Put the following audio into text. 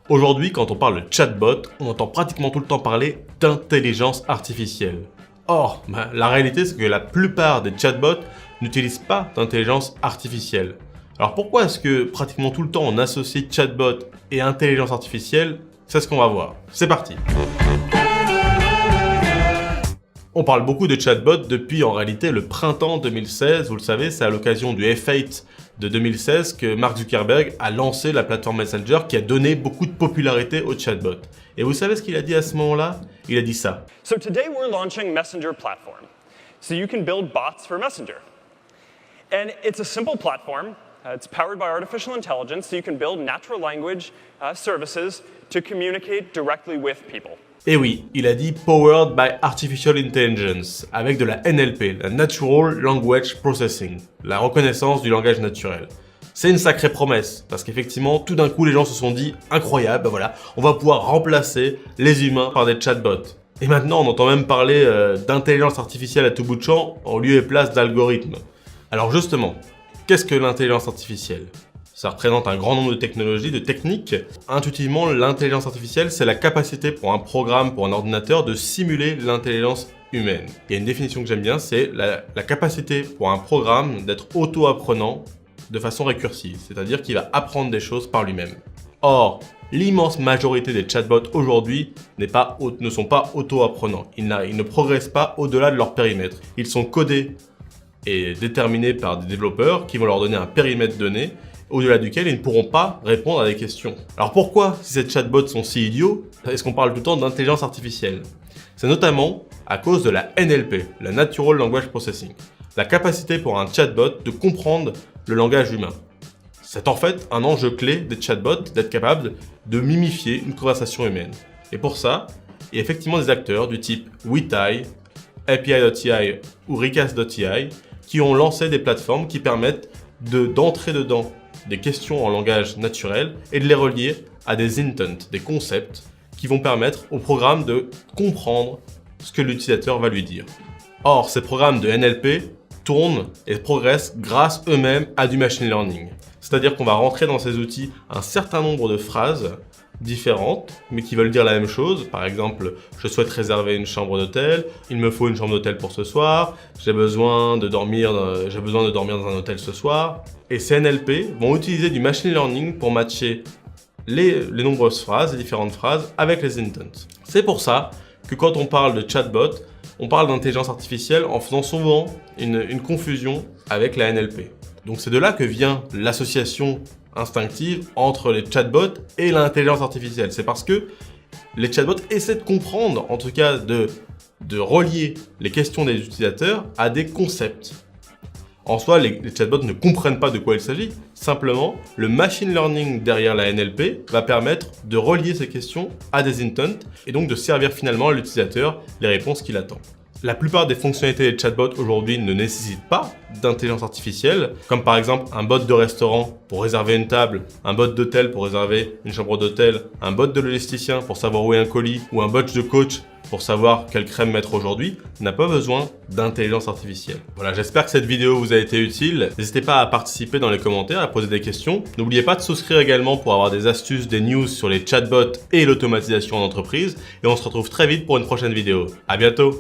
Aujourd'hui, quand on parle de chatbot, on entend pratiquement tout le temps parler d'intelligence artificielle. Or, la réalité, c'est que la plupart des chatbots n'utilisent pas d'intelligence artificielle. Alors pourquoi est-ce que pratiquement tout le temps on associe chatbot et intelligence artificielle? C'est ce qu'on va voir. C'est parti. On parle beaucoup de chatbot depuis en réalité le printemps 2016. Vous le savez, c'est à l'occasion du F8 de 2016 que Mark Zuckerberg a lancé la plateforme Messenger qui a donné beaucoup de popularité aux chatbots. Et vous savez ce qu'il a dit à ce moment-là? Il a dit ça. So today we're launching Messenger platform. So you can build bots for Messenger. And it's a simple platform. It's powered by artificial intelligence, so you can build natural language services to communicate directly with people. Et oui, il a dit Powered by Artificial Intelligence, avec de la NLP, la Natural Language Processing, la reconnaissance du langage naturel. C'est une sacrée promesse, parce qu'effectivement, tout d'un coup, les gens se sont dit incroyable, voilà, on va pouvoir remplacer les humains par des chatbots. Et maintenant, on entend même parler d'intelligence artificielle à tout bout de champ, en lieu et place d'algorithmes. Alors justement, qu'est-ce que l'intelligence artificielle? Ça représente un grand nombre de technologies, de techniques. Intuitivement, l'intelligence artificielle, c'est la capacité pour un programme, pour un ordinateur, de simuler l'intelligence humaine. Il y a une définition que j'aime bien, c'est la capacité pour un programme d'être auto-apprenant de façon récursive, c'est-à-dire qu'il va apprendre des choses par lui-même. Or, l'immense majorité des chatbots aujourd'hui ne sont pas auto-apprenants. Ils ne progressent pas au-delà de leur périmètre. Ils sont codés et déterminés par des développeurs qui vont leur donner un périmètre donné au-delà duquel ils ne pourront pas répondre à des questions. Alors pourquoi, si ces chatbots sont si idiots, est-ce qu'on parle tout le temps d'intelligence artificielle? C'est notamment à cause de la NLP, la Natural Language Processing, la capacité pour un chatbot de comprendre le langage humain. C'est en fait un enjeu clé des chatbots d'être capable de mimifier une conversation humaine. Et pour ça, il y a effectivement des acteurs du type Wetai, API.ai ou Recast.ai qui ont lancé des plateformes qui permettent d'entrer dedans des questions en langage naturel et de les relier à des intents, des concepts qui vont permettre au programme de comprendre ce que l'utilisateur va lui dire. Or, ces programmes de NLP tournent et progressent grâce eux-mêmes à du machine learning. C'est-à-dire qu'on va rentrer dans ces outils un certain nombre de phrases différentes, mais qui veulent dire la même chose. Par exemple, je souhaite réserver une chambre d'hôtel, il me faut une chambre d'hôtel pour ce soir, j'ai besoin de dormir dans un hôtel ce soir. Et ces NLP vont utiliser du machine learning pour matcher les nombreuses phrases, les différentes phrases, avec les intents. C'est pour ça que quand on parle de chatbot, on parle d'intelligence artificielle en faisant souvent une confusion avec la NLP. Donc c'est de là que vient l'association instinctive entre les chatbots et l'intelligence artificielle. C'est parce que les chatbots essaient de comprendre, en tout cas de relier les questions des utilisateurs à des concepts. En soi, les chatbots ne comprennent pas de quoi il s'agit. Simplement, le machine learning derrière la NLP va permettre de relier ces questions à des intents et donc de servir finalement à l'utilisateur les réponses qu'il attend. La plupart des fonctionnalités des chatbots aujourd'hui ne nécessitent pas d'intelligence artificielle, comme par exemple un bot de restaurant pour réserver une table, un bot d'hôtel pour réserver une chambre d'hôtel, un bot de logisticien pour savoir où est un colis, ou un bot de coach pour savoir quelle crème mettre aujourd'hui, n'a pas besoin d'intelligence artificielle. Voilà, j'espère que cette vidéo vous a été utile. N'hésitez pas à participer dans les commentaires, à poser des questions. N'oubliez pas de souscrire également pour avoir des astuces, des news sur les chatbots et l'automatisation en entreprise. Et on se retrouve très vite pour une prochaine vidéo. À bientôt!